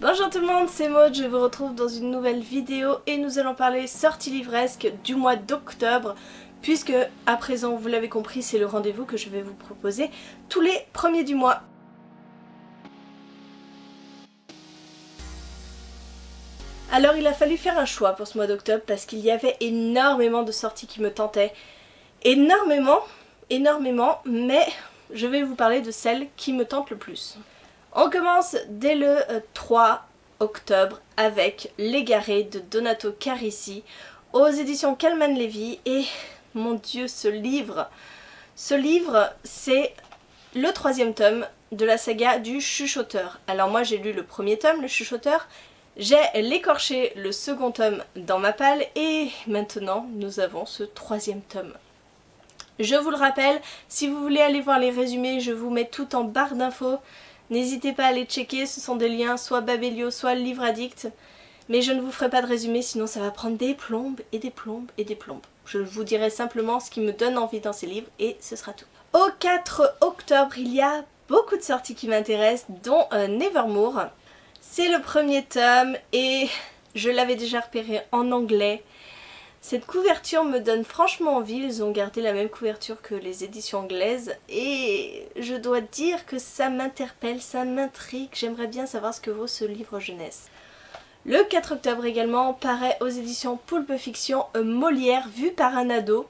Bonjour tout le monde, c'est Maud, je vous retrouve dans une nouvelle vidéo et nous allons parler sortie livresque du mois d'octobre puisque à présent, vous l'avez compris, c'est le rendez-vous que je vais vous proposer tous les premiers du mois. Alors il a fallu faire un choix pour ce mois d'octobre parce qu'il y avait énormément de sorties qui me tentaient. Énormément, mais je vais vous parler de celles qui me tentent le plus. On commence dès le 3 octobre avec L'Égaré de Donato Carisi aux éditions Calman Levy et mon dieu ce livre c'est le 3e tome de la saga du Chuchoteur. Alors moi j'ai lu le premier tome, le Chuchoteur, j'ai l'écorché le second tome dans ma palle et maintenant nous avons ce 3e tome. Je vous le rappelle, si vous voulez aller voir les résumés, je vous mets tout en barre d'infos. N'hésitez pas à les checker, ce sont des liens soit Babelio, soit Livre Addict. Mais je ne vous ferai pas de résumé, sinon ça va prendre des plombes et des plombes et des plombes. Je vous dirai simplement ce qui me donne envie dans ces livres et ce sera tout. Au 4 octobre, il y a beaucoup de sorties qui m'intéressent, dont Nevermore. C'est le premier tome et je l'avais déjà repéré en anglais. Cette couverture me donne franchement envie, ils ont gardé la même couverture que les éditions anglaises et je dois dire que ça m'interpelle, ça m'intrigue, j'aimerais bien savoir ce que vaut ce livre jeunesse. Le 4 octobre également paraît aux éditions Pulp Fiction Molière vu par un ado.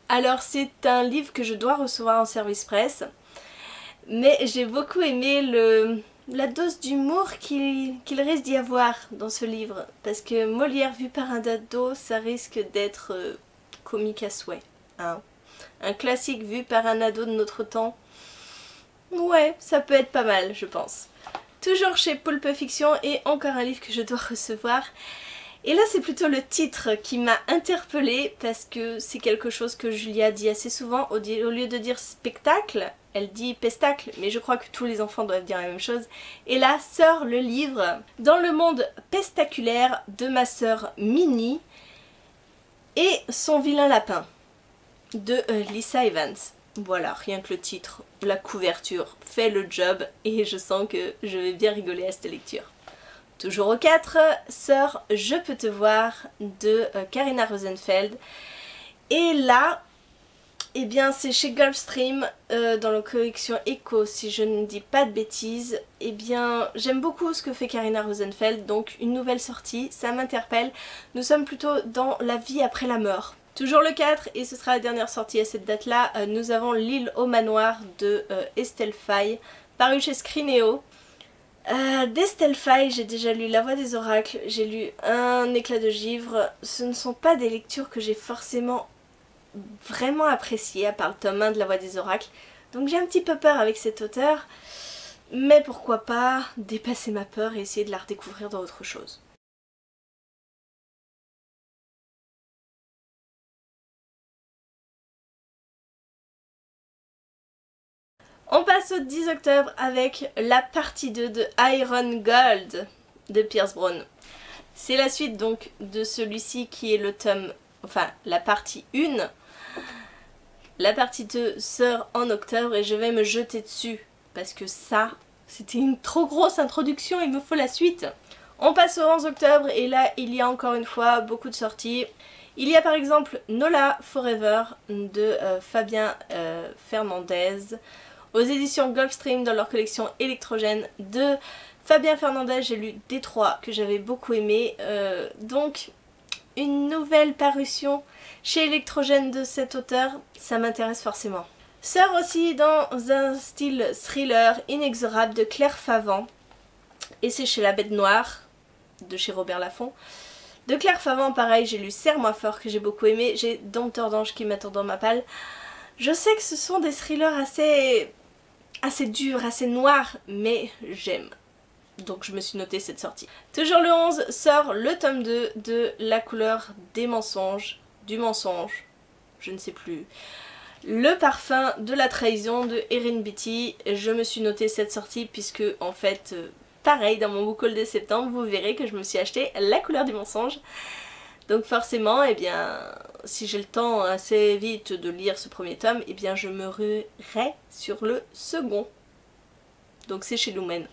Alors c'est un livre que je dois recevoir en service presse, mais j'ai beaucoup aimé la dose d'humour qu'il risque d'y avoir dans ce livre. Parce que Molière vu par un ado, ça risque d'être comique à souhait. Hein. Un classique vu par un ado de notre temps, ouais, ça peut être pas mal, je pense. Toujours chez Pulp Fiction et encore un livre que je dois recevoir. Et là c'est plutôt le titre qui m'a interpellée parce que c'est quelque chose que Julia dit assez souvent. Au lieu de dire spectacle, elle dit pestacle, mais je crois que tous les enfants doivent dire la même chose. Et là sort le livre Dans le monde pestaculaire de ma sœur Minnie et son vilain lapin de Lisa Evans. Voilà, rien que le titre, la couverture fait le job et je sens que je vais bien rigoler à cette lecture. Toujours au 4, sort Je peux te voir de Karina Rosenfeld. Et là, eh bien c'est chez Gulfstream, dans la collection Echo, si je ne dis pas de bêtises. Eh bien j'aime beaucoup ce que fait Karina Rosenfeld, donc une nouvelle sortie, ça m'interpelle. Nous sommes plutôt dans la vie après la mort. Toujours le 4, et ce sera la dernière sortie à cette date-là, nous avons L'île au manoir de Estelle Faye, paru chez Scrinéo. D'Estelle Faye, j'ai déjà lu La Voix des Oracles, j'ai lu Un éclat de givre. Ce ne sont pas des lectures que j'ai forcément vraiment appréciées, à part le tome 1 de La Voix des Oracles. Donc j'ai un petit peu peur avec cet auteur, mais pourquoi pas dépasser ma peur et essayer de la redécouvrir dans autre chose. On passe au 10 octobre avec la partie 2 de Iron Gold de Pierce Brown. C'est la suite donc de celui-ci qui est le tome, enfin la partie 1. La partie 2 sort en octobre et je vais me jeter dessus parce que ça, c'était une trop grosse introduction, il me faut la suite. On passe au 11 octobre et là il y a encore une fois beaucoup de sorties. Il y a par exemple Nola Forever de Fabien Fernandez aux éditions Gulfstream dans leur collection électrogène de Fabien Fernandez. J'ai lu Détroit que j'avais beaucoup aimé, donc une nouvelle parution chez électrogène de cet auteur, ça m'intéresse forcément. Sort aussi dans un style thriller Inexorable de Claire Favant et c'est chez La Bête Noire de chez Robert Laffont. De Claire Favant pareil, j'ai lu Serre-moi fort que j'ai beaucoup aimé, j'ai Dompteur d'ange qui m'attend dans ma palle. Je sais que ce sont des thrillers assez dur, assez noir, mais j'aime. Donc je me suis noté cette sortie. Toujours le 11 sort le tome 2 de La couleur des mensonges, du mensonge, je ne sais plus. Le parfum de la trahison de Erin Beatty. Je me suis noté cette sortie puisque en fait, pareil dans mon book haul de septembre, vous verrez que je me suis acheté La couleur du mensonge. Donc forcément, eh bien, si j'ai le temps assez vite de lire ce premier tome, eh bien je me ruerai sur le second. Donc c'est chez Lumen.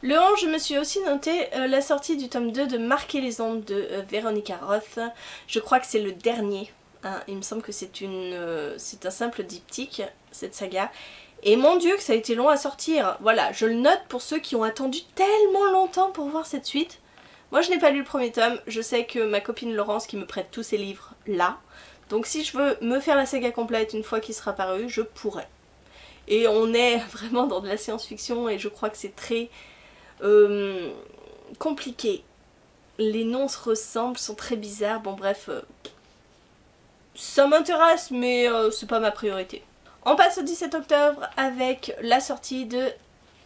Le 11, je me suis aussi noté la sortie du tome 2 de Marquer les ondes de Veronica Roth. Je crois que c'est le dernier. Hein. Il me semble que c'est un simple diptyque, cette saga. Et mon dieu que ça a été long à sortir. Voilà, je le note pour ceux qui ont attendu tellement longtemps pour voir cette suite. Moi je n'ai pas lu le premier tome, je sais que ma copine Laurence qui me prête tous ses livres là. Donc si je veux me faire la saga complète une fois qu'il sera paru, je pourrais. Et on est vraiment dans de la science-fiction et je crois que c'est très compliqué. Les noms se ressemblent, sont très bizarres, bon bref. Ça m'intéresse mais c'est pas ma priorité. On passe au 17 octobre avec la sortie de...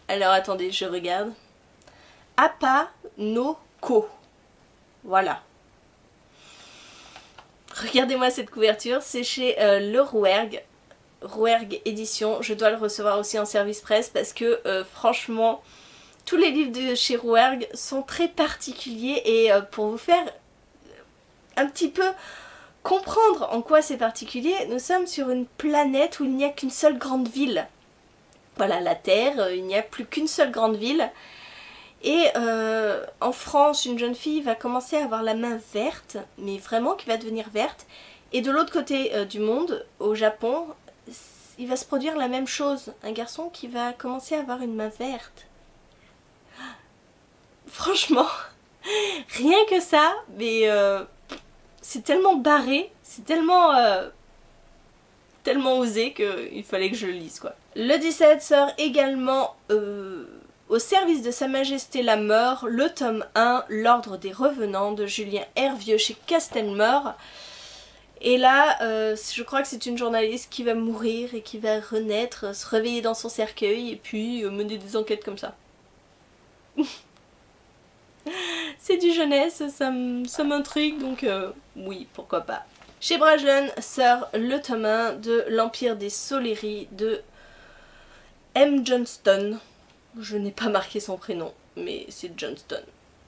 Alors attendez, je regarde. Appa no Ko. Voilà. Regardez-moi cette couverture, c'est chez le Rouergue. Rouergue édition, je dois le recevoir aussi en service presse parce que franchement, tous les livres de chez Rouergue sont très particuliers et pour vous faire un petit peu comprendre en quoi c'est particulier, nous sommes sur une planète où il n'y a qu'une seule grande ville. Voilà, la Terre, il n'y a plus qu'une seule grande ville. Et en France, une jeune fille va commencer à avoir la main verte, mais vraiment qui va devenir verte. Et de l'autre côté du monde, au Japon, il va se produire la même chose. Un garçon qui va commencer à avoir une main verte. Franchement, rien que ça, mais c'est tellement barré, c'est tellement osé qu'il fallait que je le lise quoi. Le 17 sort également au service de Sa Majesté la Mort, le tome 1, L'Ordre des Revenants de Julien Hervieux chez Castelmore. Et là, je crois que c'est une journaliste qui va mourir et qui va renaître, se réveiller dans son cercueil et puis mener des enquêtes comme ça. C'est du jeunesse, ça m'intrigue donc oui, pourquoi pas. Chez Brajlon sort le tome 1 de L'Empire des Soleries de M. Johnston. Je n'ai pas marqué son prénom, mais c'est Johnston.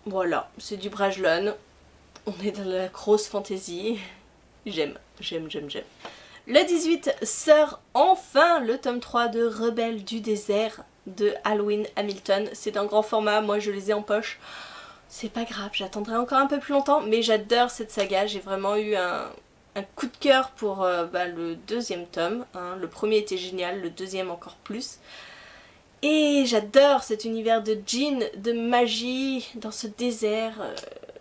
Voilà, c'est du Brajlon. On est dans la grosse fantaisie. J'aime. Le 18 sort enfin le tome 3 de Rebelles du désert de Alwyn Hamilton. C'est un grand format, moi je les ai en poche. C'est pas grave, j'attendrai encore un peu plus longtemps, mais j'adore cette saga. J'ai vraiment eu un coup de cœur pour le deuxième tome. Hein. Le premier était génial, le deuxième encore plus. Et j'adore cet univers de djinn, de magie, dans ce désert.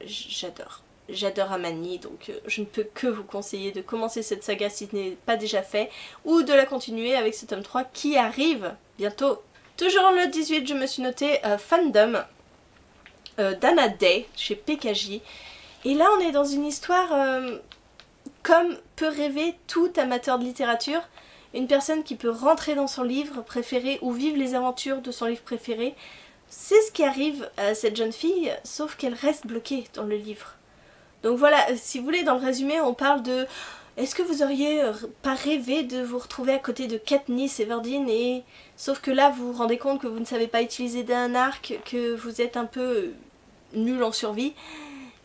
J'adore. J'adore Amani, donc je ne peux que vous conseiller de commencer cette saga si ce n'est pas déjà fait, ou de la continuer avec ce tome 3 qui arrive bientôt. Toujours le 18, je me suis noté Fandom d'Anna Day chez PKJ. Et là on est dans une histoire comme peut rêver tout amateur de littérature. Une personne qui peut rentrer dans son livre préféré ou vivre les aventures de son livre préféré. C'est ce qui arrive à cette jeune fille, sauf qu'elle reste bloquée dans le livre. Donc voilà, si vous voulez, dans le résumé, on parle de... Est-ce que vous auriez pas rêvé de vous retrouver à côté de Katniss Everdeen et... Sauf que là, vous vous rendez compte que vous ne savez pas utiliser d'un arc, que vous êtes un peu nul en survie.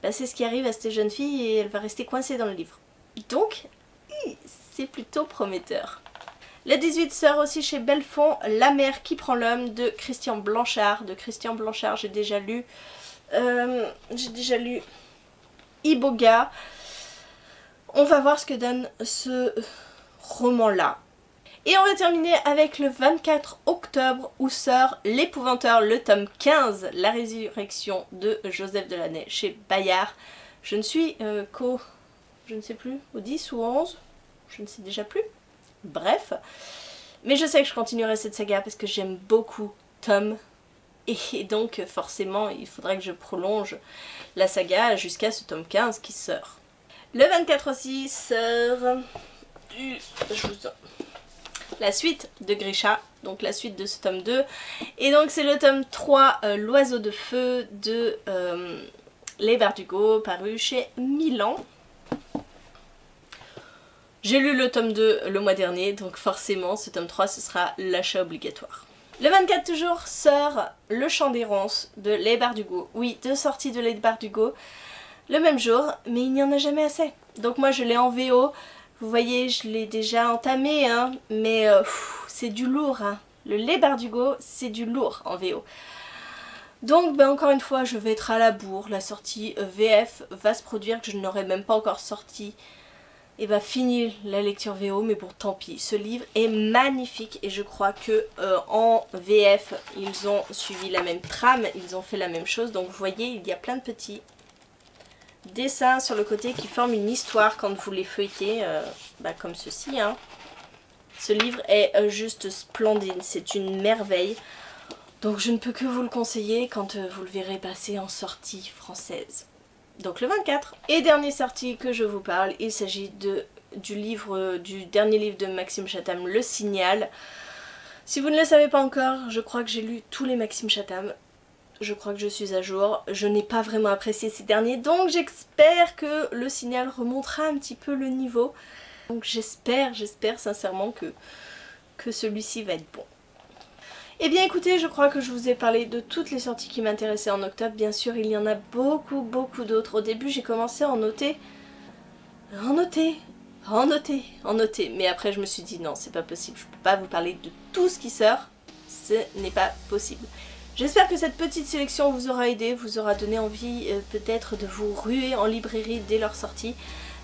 Bah, c'est ce qui arrive à cette jeune fille et elle va rester coincée dans le livre. Donc, c'est plutôt prometteur. Le 18 sort aussi chez Belfond, La mer qui prend l'homme de Christian Blanchard. De Christian Blanchard, j'ai déjà lu Iboga. On va voir ce que donne ce roman-là. Et on va terminer avec le 24 octobre où sort L'Épouvanteur, le tome 15, La résurrection de Joseph Delaney chez Bayard. Je ne suis je ne sais plus, au 10 ou au 11, je ne sais déjà plus. Bref, mais je sais que je continuerai cette saga parce que j'aime beaucoup Tom. Et donc forcément il faudrait que je prolonge la saga jusqu'à ce tome 15 qui sort. Le 24 aussi sort la suite de Grisha, donc la suite de ce tome 2. Et donc c'est le tome 3, L'Oiseau de Feu de Les Bardugo, paru chez Milan. J'ai lu le tome 2 le mois dernier, donc forcément ce tome 3 ce sera l'achat obligatoire. Le 24 toujours sort Le Chant des Ronces de Les Bardugo. Oui, 2 sorties de Les Bardugo le même jour, mais il n'y en a jamais assez. Donc moi je l'ai en VO, vous voyez je l'ai déjà entamé, hein, mais c'est du lourd. Hein. Le Les Bardugo c'est du lourd en VO. Donc ben, encore une fois je vais être à la bourre, la sortie VF va se produire, que je n'aurai même pas encore sorti et va finir la lecture VO, mais bon tant pis, ce livre est magnifique et je crois que en VF ils ont suivi la même trame, ils ont fait la même chose, donc vous voyez il y a plein de petits dessins sur le côté qui forment une histoire quand vous les feuilletez, comme ceci hein. Ce livre est juste splendide, c'est une merveille. Donc je ne peux que vous le conseiller quand vous le verrez passer en sortie française. Donc le 24. Et dernière sortie que je vous parle, il s'agit du dernier livre de Maxime Chatham, Le Signal. Si vous ne le savez pas encore, je crois que j'ai lu tous les Maxime Chatham. Je crois que je suis à jour. Je n'ai pas vraiment apprécié ces derniers, donc j'espère que Le Signal remontera un petit peu le niveau. Donc j'espère sincèrement que celui-ci va être bon. Eh bien écoutez, je crois que je vous ai parlé de toutes les sorties qui m'intéressaient en octobre. Bien sûr, il y en a beaucoup d'autres. Au début, j'ai commencé à en noter. Mais après, je me suis dit non, c'est pas possible. Je peux pas vous parler de tout ce qui sort. Ce n'est pas possible. J'espère que cette petite sélection vous aura aidé, vous aura donné envie peut-être de vous ruer en librairie dès leur sortie.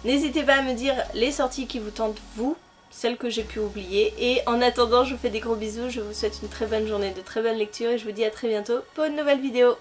N'hésitez pas à me dire les sorties qui vous tentent vous, celles que j'ai pu oublier. Et en attendant, je vous fais des gros bisous, je vous souhaite une très bonne journée, de très bonnes lectures et je vous dis à très bientôt pour une nouvelle vidéo.